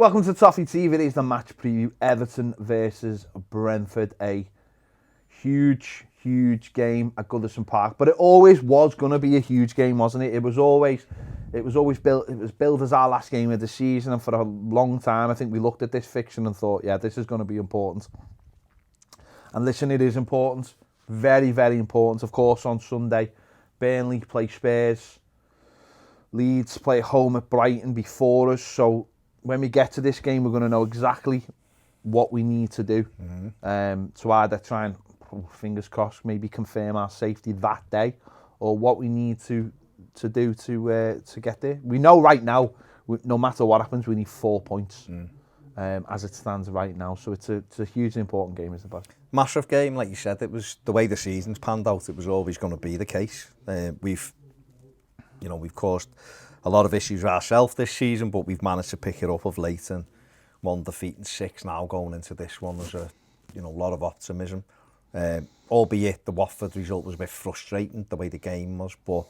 Welcome to Toffee TV. It is the match preview. Everton versus Brentford. A huge game at Goodison Park. But it always was going to be a huge game, wasn't it? It was always built. It was billed as our last game of the season, and for a long time, I think we looked at this fixture and thought, yeah, this is going to be important. And listen, it is important. Very, very important. Of course, on Sunday, Burnley play Spurs. Leeds play home at Brighton before us. So when we get to this game, we're going to know exactly what we need to do to either try and, fingers crossed, maybe confirm our safety that day, or what we need to do to get there. We know right now, no matter what happens, we need 4 points as it stands right now. So it's a hugely important game, isn't it? Massive game, like you said. It was the way the season's panned out. It was always going to be the case. We've caused a lot of issues ourselves this season, but we've managed to pick it up of late, and 1 defeat and 6 now going into this one. There's a lot of optimism. Albeit the Watford result was a bit frustrating the way the game was, but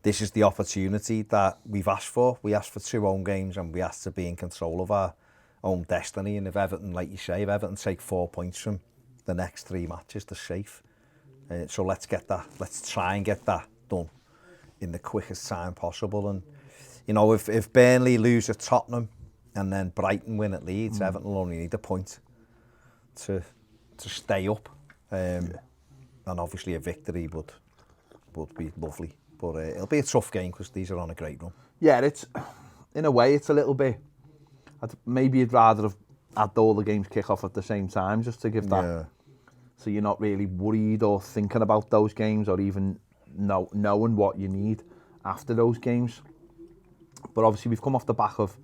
this is the opportunity that we've asked for. We asked for 2 home games, and we asked to be in control of our own destiny. And if Everton, like you say, if Everton take 4 points from the next 3 matches, they're safe. So let's try and get that done in the quickest time possible. And if Burnley lose at Tottenham and then Brighton win at Leeds, Everton will only need a point to stay up. And obviously a victory would be lovely. But it'll be a tough game because these are on a great run. Yeah, in a way, it's a little bit... Maybe you'd rather have had all the games kick off at the same time, just to give that... Yeah. So you're not really worried or thinking about those games, or even knowing what you need after those games. But obviously we've come off the back of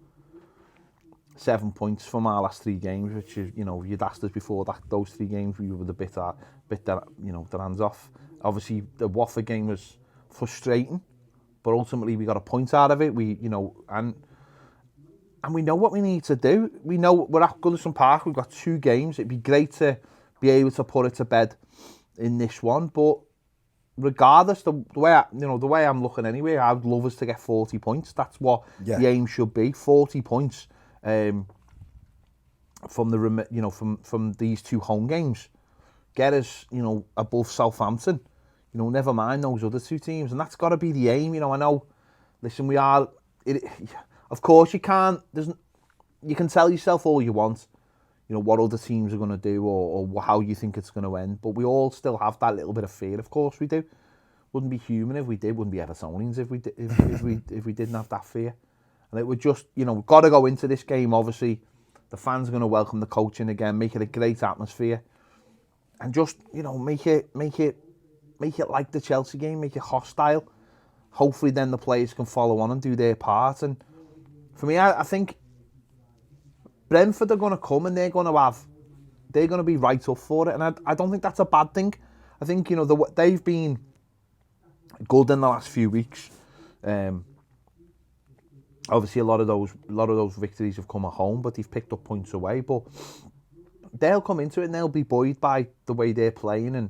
7 points from our last 3 games, which is, you'd asked us before that those 3 games we were the bit that the hands off. Obviously the Watford game was frustrating, but ultimately we got a point out of it. And we know what we need to do. We know we're at Goodison Park. We've got 2 games. It'd be great to be able to put it to bed in this one, but regardless, the way I'm looking anyway, I'd love us to get 40 points. That's what the aim should be. 40 points from from these 2 home games. Get us, above Southampton. Never mind those other 2 teams, and that's got to be the aim. I know. Listen, we are. Of course, you can't. You can tell yourself all you want. What other teams are going to do, or how you think it's going to end. But we all still have that little bit of fear. Of course we do. Wouldn't be human if we did. Wouldn't be Evertonians if we didn't have that fear. And it would just, we've got to go into this game. Obviously, the fans are going to welcome the coaching again, make it a great atmosphere, and just make it like the Chelsea game, make it hostile. Hopefully, then the players can follow on and do their part. And for me, I think Brentford are going to come and they're going to be right up for it, and I don't think that's a bad thing. I think they've been good in the last few weeks. Obviously, a lot of those victories have come at home, but they've picked up points away. But they'll come into it and they'll be buoyed by the way they're playing, and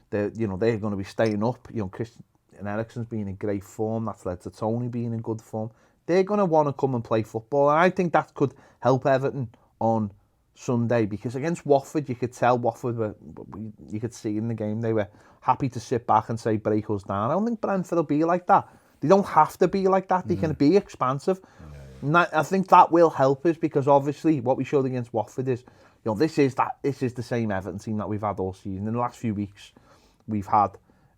they're going to be staying up. Christian Eriksen's been in great form. That's led to Tony being in good form. They're going to want to come and play football, and I think that could help Everton on Sunday, because against Watford, you could tell you could see in the game they were happy to sit back and say, break us down. I don't think Brentford will be like that. They don't have to be like that. They can be expansive. And I think that will help us, because obviously what we showed against Watford is, this is the same Everton team that we've had all season. In the last few weeks, we've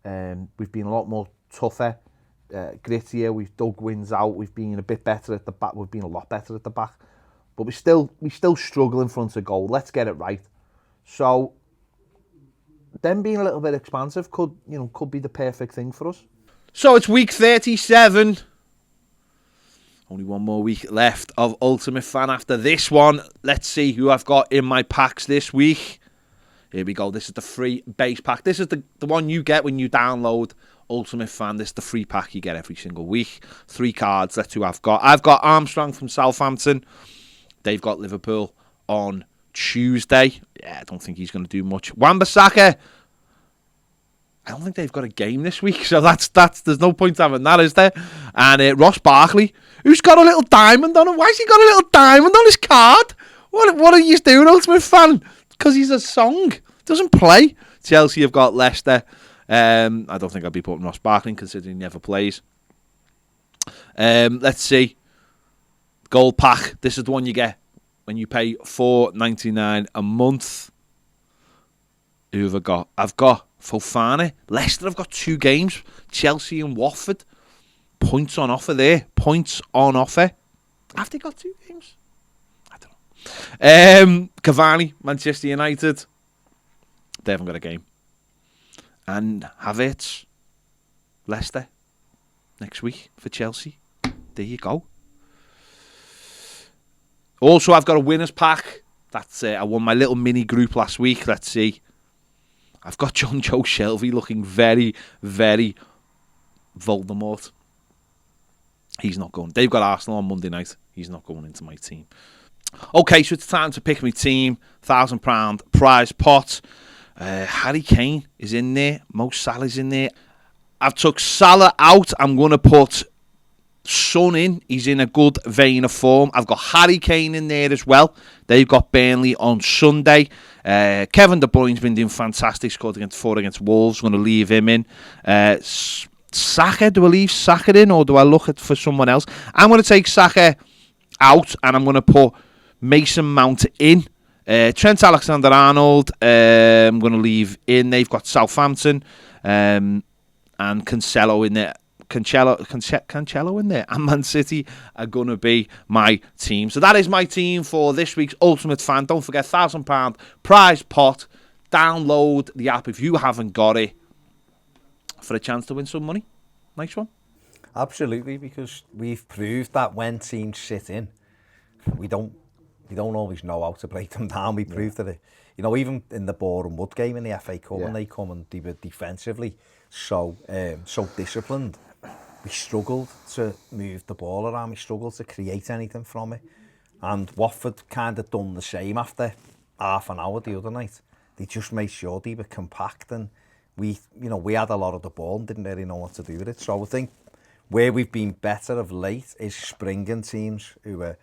been a lot more tougher, grittier. We've dug wins out. We've been a bit better at the back. We've been a lot better at the back, but we still struggle in front of goal. Let's get it right. So them being a little bit expansive could be the perfect thing for us. So it's week 37. Only 1 more week left of Ultimate Fan after this one. Let's see who I've got in my packs this week. Here we go. This is the free base pack. This is the one you get when you download Ultimate Fan. This is the free pack you get every single week. 3 cards. That's who I've got. I've got Armstrong from Southampton. They've got Liverpool on Tuesday. Yeah, I don't think he's going to do much. Wan-Bissaka I don't think they've got a game this week, so that's there's no point having that, is there? And Ross Barkley, who's got a little diamond on him. Why's he got a little diamond on his card? What are you doing, Ultimate Fan? Because he's a song. Doesn't play. Chelsea have got Leicester. I don't think I'd be putting Ross Barkley in, considering he never plays. Let's see. Gold pack. This is the one you get when you pay $4.99 a month. Who have I got? I've got Fofana. Leicester have got 2 games. Chelsea and Watford. Points on offer there. Points on offer. Have they got 2 games? I don't know. Cavani, Manchester United. They haven't got a game. And Havertz, Leicester, next week for Chelsea. There you go. Also, I've got a winners pack. That's I won my little mini group last week. Let's see. I've got John Joe Shelby looking very, very Voldemort. He's not going. They've got Arsenal on Monday night. He's not going into my team. Okay, so it's time to pick my team. £1,000 prize pot. Harry Kane is in there. Mo Salah's in there. I've took Salah out. I'm going to put Son in. He's in a good vein of form. I've got Harry Kane in there as well. They've got Burnley on Sunday. Kevin De Bruyne's been doing fantastic. Scored against 4 against Wolves. Going to leave him in. Saka, do I leave Saka in or do I look for someone else? I'm going to take Saka out and I'm going to put Mason Mount in. Trent Alexander-Arnold, I'm going to leave in. They've got Southampton and Cancelo in there. Cancelo in there. And Man City are going to be my team. So that is my team for this week's Ultimate Fan. Don't forget, £1,000 prize pot. Download the app if you haven't got it for a chance to win some money. Nice one. Absolutely, because we've proved that when teams sit in, we don't always know how to break them down. We proved that, even in the Boreham Wood game in the FA Cup, when they come and they were defensively so disciplined, we struggled to move the ball around. We struggled to create anything from it. And Watford kind of done the same after half an hour the other night. They just made sure they were compact, and we had a lot of the ball and didn't really know what to do with it. So I think where we've been better of late is springing teams who are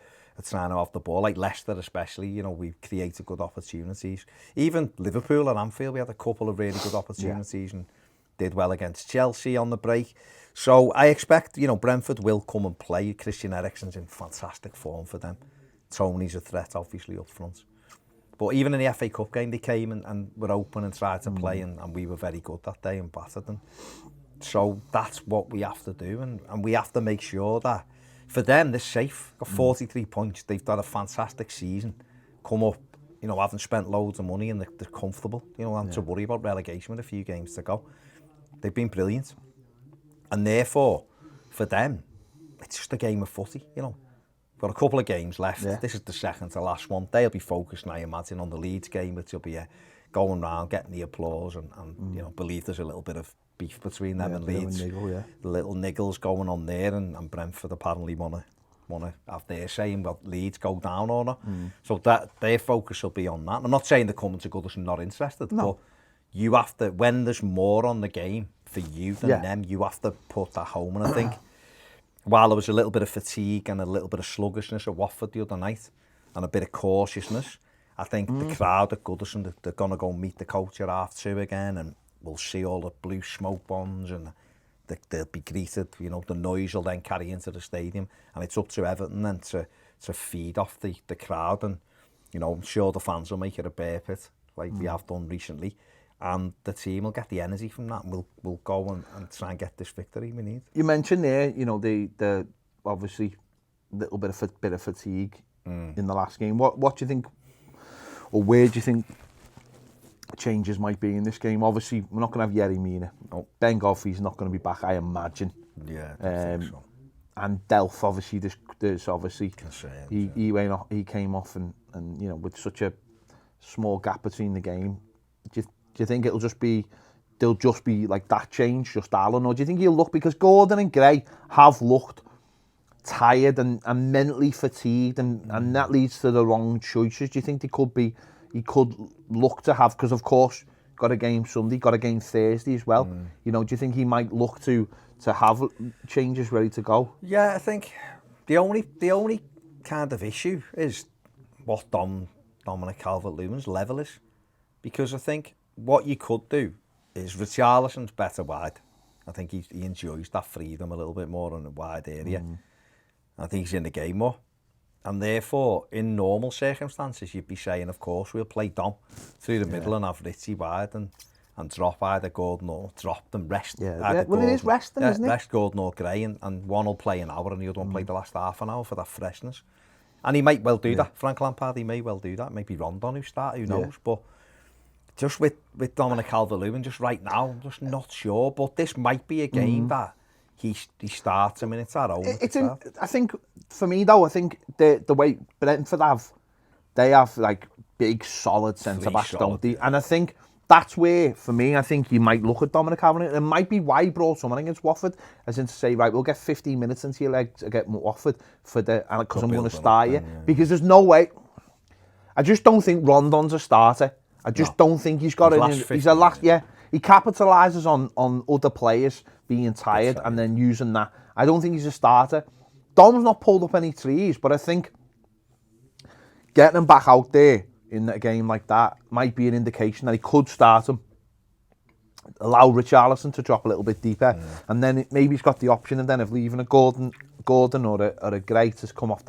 trying to have the ball, like Leicester especially. We've created good opportunities. Even Liverpool and Anfield, we had a couple of really good opportunities and did well against Chelsea on the break. So I expect, Brentford will come and play. Christian Eriksen's in fantastic form for them. Tony's a threat, obviously, up front. But even in the FA Cup game, they came and were open and tried to play, and we were very good that day and battered them. So that's what we have to do, and we have to make sure that for them, they're safe. Got 43 points. They've got a fantastic season. Come up, haven't spent loads of money, and they're comfortable. And to worry about relegation with a few games to go. They've been brilliant. And therefore, for them, it's just a game of footy, Got a couple of games left. Yeah. This is the second to last one. They'll be focused, I imagine, on the Leeds game, which will be going round, getting the applause, and believe there's a little bit of beef between them and Leeds. The little niggles going on there, and Brentford apparently want to have their say in what Leeds go down or not. So that their focus will be on that. I'm not saying they're coming to Goodison not interested, but you have to, when there's more on the game for you than them, you have to put that home. And I think while there was a little bit of fatigue and a little bit of sluggishness at Watford the other night and a bit of cautiousness, I think the crowd at Goodison, they're going to go meet the coach at 2:30 again, and we'll see all the blue smoke bombs, and they'll be greeted. The noise will then carry into the stadium, and it's up to Everton then to feed off the crowd. And I'm sure the fans will make it a bear pit like we have done recently, and the team will get the energy from that, and we'll go and try and get this victory we need. You mentioned there, the obviously little bit of fatigue in the last game. What do you think, or where do you think changes might be in this game? Obviously, we're not going to have Yerry Mina. No. Ben Godfrey's not going to be back, I imagine. Yeah, I think so. And Delph, obviously, there's obviously he came off and with such a small gap between the game. Do you think they'll just be like that change, just Allen, or do you think he'll look, because Gordon and Gray have looked tired and mentally fatigued, and that leads to the wrong choices? Do you think he could look to have, because of course got a game Sunday, got a game Thursday as well. You know, do you think he might look to have changes ready to go? Yeah, I think the only kind of issue is what Dominic Calvert-Lewin's level is, because I think what you could do is Richarlison's better wide. I think he enjoys that freedom a little bit more in a wide area. I think he's in the game more. And therefore, in normal circumstances, you'd be saying, of course, we'll play Dom through the middle and have Richie wide and drop either Gordon or drop them, rest. Well, Gordon, it is resting, isn't it? Rest Gordon or Gray, and one will play an hour and the other one play the last half an hour for that freshness. And he might well do that. Frank Lampard, he may well do that. Maybe Rondon who start, who knows. But just with Dominic Calvert-Lewin, just right now, I'm just not sure. But this might be a game that he starts a minute at home. I think, for me though, I think the way Brentford they have like big, solid centre-backs, don't they? And I think that's where, for me, I think you might look at Dominic Calvert-Lewin. It might be why he brought someone against Watford, as in to say, right, we'll get 15 minutes into your legs against Watford because I'm going to start you. Because there's no way. I just don't think Rondon's a starter. I just don't think he's got it. He's a last. Yeah, he capitalises on other players being tired and then using that. I don't think he's a starter. Dom's not pulled up any trees, but I think getting him back out there in a game like that might be an indication that he could start him, allow Richarlison to drop a little bit deeper, and then maybe he's got the option and then of leaving a Gordon or a Gray to come off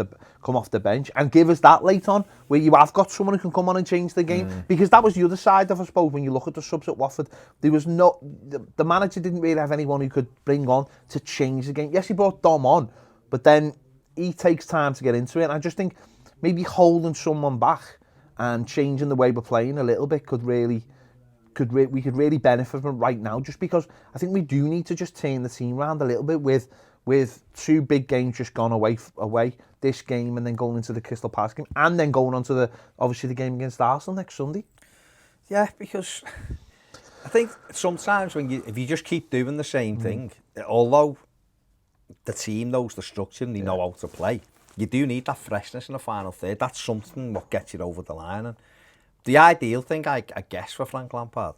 the bench and give us that late on, where you have got someone who can come on and change the game. Because that was the other side of, I suppose, when you look at the subs at Watford, there was the manager didn't really have anyone who could bring on to change the game. Yes, he brought Dom on, but then he takes time to get into it, and I just think maybe holding someone back and changing the way we're playing a little bit we could really benefit from it right now, just because I think we do need to just turn the team around a little bit with two big games just gone away, this game and then going into the Crystal Palace game and then going on to obviously the game against Arsenal next Sunday. Yeah, because I think sometimes if you just keep doing the same thing, although the team knows the structure and they know how to play, you do need that freshness in the final third. That's something what gets you over the line. And the ideal thing, I guess, for Frank Lampard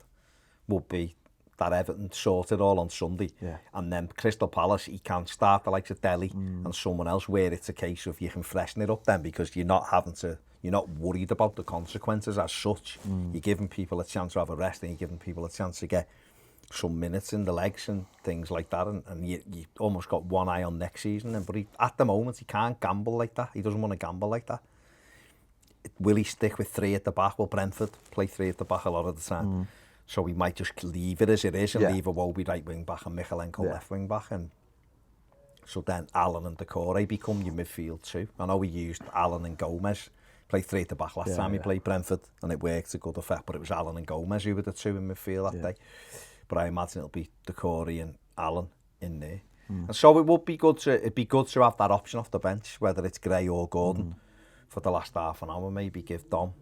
would be that Everton sort it all on Sunday. And then Crystal Palace, he can start the likes of Delhi and someone else, where it's a case of you can freshen it up then, because you're not worried about the consequences as such. You're giving people a chance to have a rest, and you're giving people a chance to get some minutes in the legs and things like that, and you almost got one eye on next season. But at the moment, he can't gamble like that. He doesn't want to gamble like that. Will he stick with three at the back? Well, Brentford play three at the back a lot of the time. So we might just leave it as it is and leave Iwobi right wing back and Michalenko left wing back. And so then Allen and Decore become your midfield too. I know we used Allen and Gomez, played three at the back last time we played Brentford, and it worked to good effect, but it was Allen and Gomez who were the two in midfield that day. But I imagine it'll be Decore and Allen in there. And so it'd be good to have that option off the bench, whether it's Gray or Gordon, for the last half an hour, maybe give Dom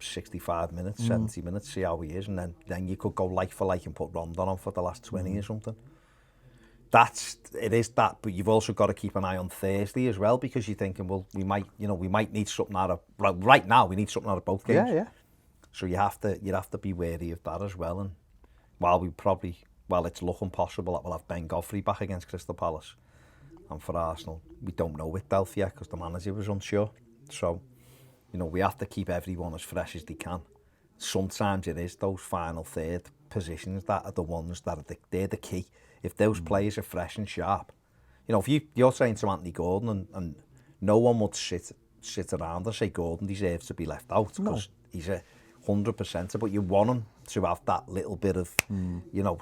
65 minutes, 70 minutes, see how he is, and then you could go like for like and put Rondon on for the last 20 or something. It is that, but you've also got to keep an eye on Thursday as well, because you're thinking, well, we might need something out of, right now we need something out of both games. So you'd have to be wary of that as well. And while it's looking possible that we'll have Ben Godfrey back against Crystal Palace, and for Arsenal, we don't know with Delphi yet because the manager was unsure. So, we have to keep everyone as fresh as they can. Sometimes it is those final third positions that are the ones that they're the key. If those players are fresh and sharp, if you're saying to Anthony Gordon, and no one would sit around and say Gordon deserves to be left out because he's 100%, but you want him to have that little bit of,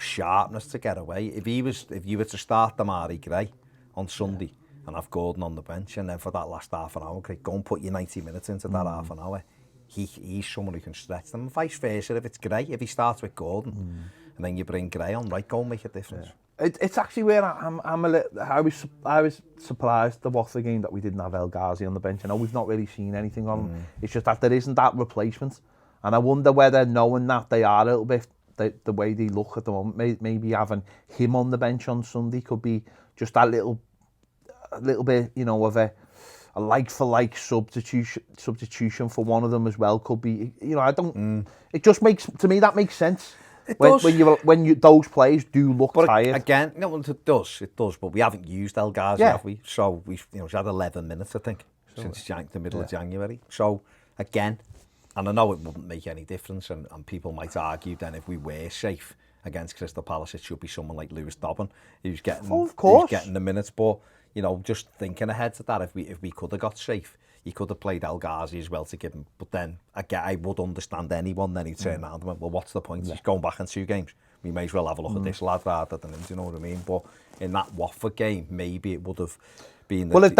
sharpness to get away. If you were to start Damari Gray on Sunday and have Gordon on the bench, and then for that last half an hour, go and put your 90 minutes into that half an hour, he's someone who can stretch them. And vice versa, if it's Gray, if he starts with Gordon and then you bring Gray on, right, go and make a difference. It's actually where I was surprised the Watford game that we didn't have El Ghazi on the bench. I know we've not really seen anything on him. It's just that there isn't that replacement. And I wonder whether, knowing that they are a little bit the way they look at the moment, maybe having him on the bench on Sunday could be just that little bit, a like-for-like substitution for one of them as well could be, I don't... It just makes, to me, that makes sense. It does. When those players do look tired. Again, no, it does, but we haven't used El Ghazi, have we? So we've had 11 minutes, I think, since the middle of January. So again, and I know it wouldn't make any difference, and people might argue then if we were safe against Crystal Palace, it should be someone like Lewis Dobbin who's getting the minutes. But just thinking ahead to that, if we could have got safe, he could have played El Ghazi as well to give him. But then again, I would understand anyone then who turned around and went, well, what's the point? He's going back in 2 games. We may as well have a look at this lad rather than him. Do you know what I mean? But in that Watford game, maybe it would have been. Well, if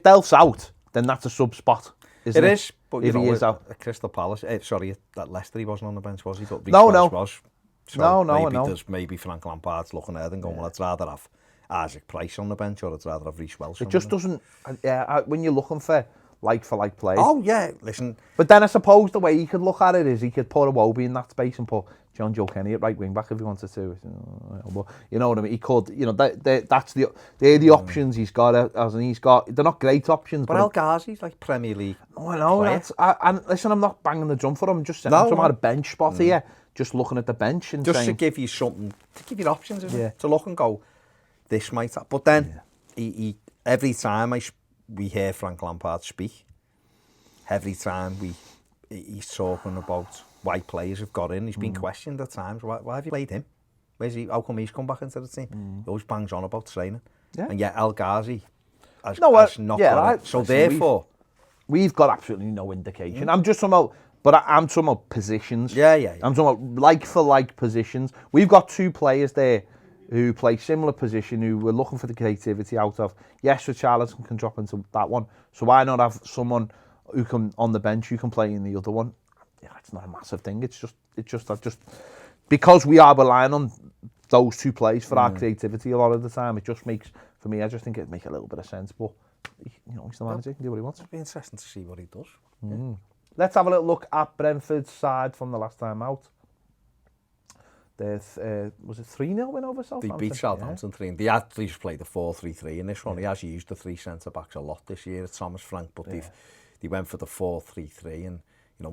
Delph's out, then that's a sub spot. Isn't it? It is. But if he is out, at Crystal Palace, at Leicester, he wasn't on the bench, was he? But no. Was. So No. Maybe Frank Lampard's looking ahead and going, well, I'd rather have Isaac Price on the bench or I'd rather have Reece Welsh. It just doesn't. When you're looking for like players. Oh yeah, listen. But then I suppose the way he could look at it is he could put Iwobi in that space and put John Joe Kenny at right wing back if he wanted to. But you know what I mean? He could. That's they're the options he's got. They're not great options. But El Ghazi's like Premier League. Oh, I know. And listen, I'm not banging the drum for him. I'm just saying I'm at a bench spot here. Just looking at the bench and just saying, to give you something, to give you options, isn't it? To look and go, this might. But then he every time we hear Frank Lampard speak, every time he's talking about why players have got in. He's been questioned at times. Why have you played him? Where's he? How come he's come back into the team? He always bangs on about training. Yeah. And yet El Ghazi has not got it. So therefore, we've got absolutely no indication. I'm just talking about. But I'm talking about positions. Yeah. I'm talking about like-for-like positions. We've got 2 players there who play similar position, who we're looking for the creativity out of. Yes, Richarlison can drop into that one. So why not have someone who can, on the bench, who can play in the other one? Yeah, it's not a massive thing. It's just because we are relying on those 2 players for our creativity a lot of the time. It just makes, for me, I just think it'd make a little bit of sense. But, he's the manager, he can do what he wants. It'd be interesting to see what he does. Let's have a little look at Brentford's side from the last time out. Was it 3-0 win over Southampton? They beat Southampton 3. They actually played the 4-3-3 in this one. He has used the 3 centre-backs a lot this year at Thomas Frank, but they went for the 4-3-3 and,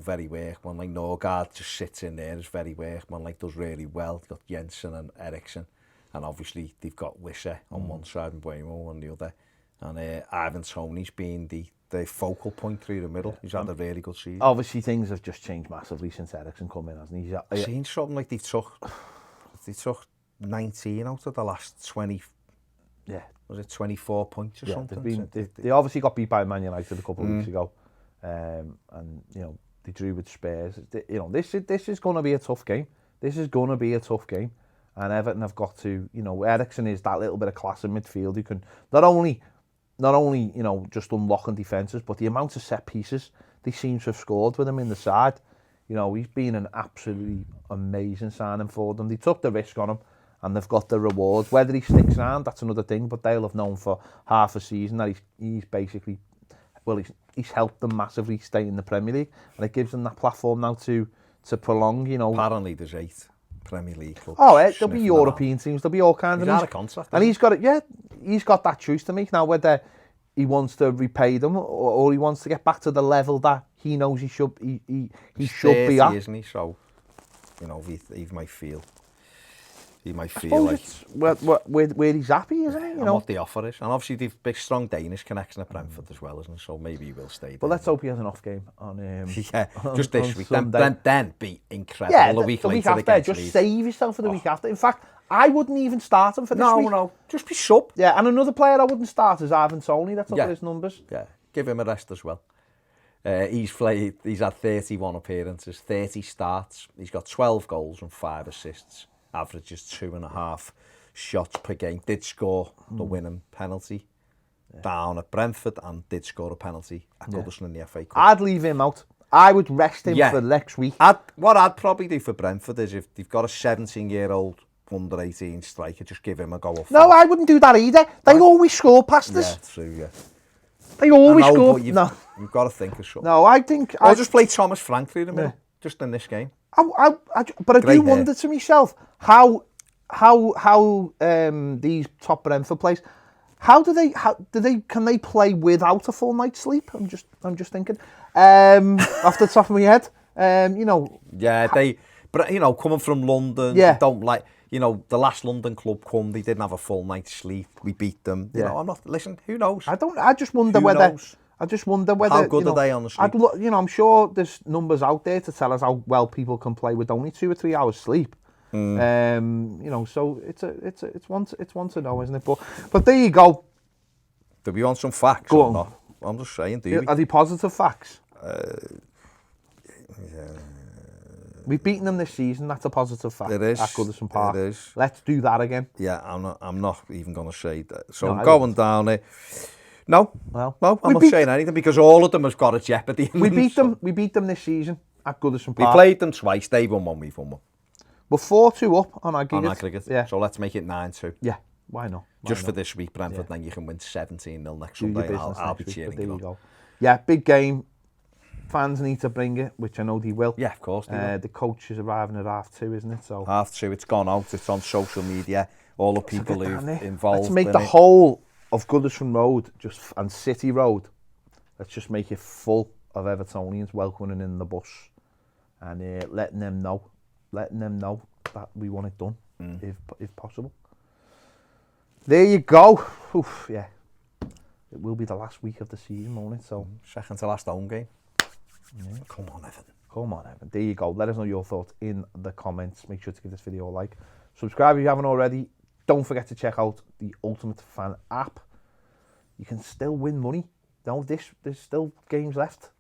very workman like Norgard just sits in there as very workman like does really well. They've got Jensen and Eriksson, and obviously they've got Wisser on one side and Buemo on the other. And Ivan Toney's been the focal point through the middle. He's had a really good season. Obviously, things have just changed massively since Eriksson come in, hasn't he? I've seen something like they took 19 out of the last 20. Yeah, was it 24 points or something? They obviously got beat by Man United a couple of weeks ago, and they drew with Spurs. This is going to be a tough game. And Everton have got to, Eriksson is that little bit of class in midfield who can not only just unlocking defences, but the amount of set pieces they seem to have scored with him in the side. He's been an absolutely amazing signing for them. They took the risk on him and they've got the rewards. Whether he sticks around, that's another thing, but they'll have known for half a season that he's basically, he's helped them massively stay in the Premier League, and it gives them that platform now to prolong, Apparently there's 8 Premier League clubs. There'll be European teams, there'll be all kinds of... He's out of contract. And he's got that choice to make now, whether he wants to repay them or he wants to get back to the level that he knows he should be at. Isn't he? So, he might feel like where he's happy, isn't he? And what the offer is. And obviously they've big strong Danish connection at Brentford as well, isn't it? So maybe he will stay. But let's hope he has an off game on just this week. Then be incredible. The week after, just save yourself for the week after. In fact, I wouldn't even start him for this week. No, just be sub. Yeah, and another player I wouldn't start is Ivan Toney. That's up his numbers. Yeah, give him a rest as well. He's had 31 appearances, 30 starts. He's got 12 goals and 5 assists. Averages 2.5 shots per game. Did score the winning penalty down at Brentford and did score a penalty at Goodison in the FA Cup. I'd leave him out. I would rest him for next week. What I'd probably do for Brentford is if they've got a 17-year-old under 18 striker, just give him a go off. No, I wouldn't do that either. They always score past us. Yeah, true, yeah. They always score. You've got to think of something. No, I think... I'll just play Thomas Frank through the middle, just in this game. But I do wonder to myself how these top Brentford players, Can they play without a full night's sleep? I'm just thinking. Off the top of my head, you know. Yeah, but you know, coming from London, Yeah. they don't like, you know, the last London club they didn't have a full night's sleep. We beat them. You know, listen, who knows? I just wonder Who whether. knows? I just wonder whether. How good you know, are they on the sleep? You know, I'm sure there's numbers out there to tell us how well people can play with only 2 or 3 hours sleep. You know, so it's one to know, isn't it? But there you go. Do we want some facts Go or on. not? I'm just saying, do we? Are they positive facts? Yeah. We've beaten them this season. That's a positive fact. It is. At Goodison Park. It is. Let's do that again. Yeah, I'm not even going to say that. So No, I'm I going wouldn't. down it. No, I'm not beat saying anything because all of them has got a jeopardy. We beat them. We beat them this season at Goodison We Park. played them twice. They won one. We've won one. We're 4-2 up on aggregate. On aggregate. Yeah. So let's make it 9-2. Yeah. Why not? Just for this week, Brentford. Then you can win 17-0 next Sunday. And I'll be cheering there you you on. go. Yeah, big game. Fans need to bring it, which I know they will. Yeah, of course they will. The coach is arriving at 2:30, isn't it? So 2:30. It's gone out. It's on social media. All the people who involved. Let's make in the it. whole of Goodison Road and City Road. Let's just make it full of Evertonians welcoming in the bus and letting them know that we want it done if possible. There you go. Oof, yeah. It will be the last week of the season, won't it? So Second to last home game. Yeah. Come on, Evan. Come on, Evan. There you go. Let us know your thoughts in the comments. Make sure to give this video a like. Subscribe if you haven't already. Don't forget to check out the Ultimate Fan app. You can still win money. No, there's still games left.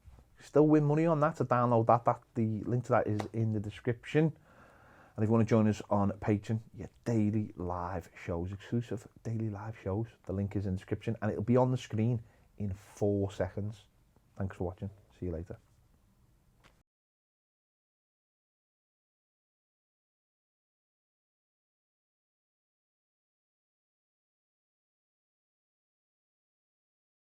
Still win money on that. To download that, the link to that is in the description. And if you want to join us on Patreon, your daily live shows, exclusive daily live shows. The link is in the description and it'll be on the screen in 4 seconds. Thanks for watching. See you later.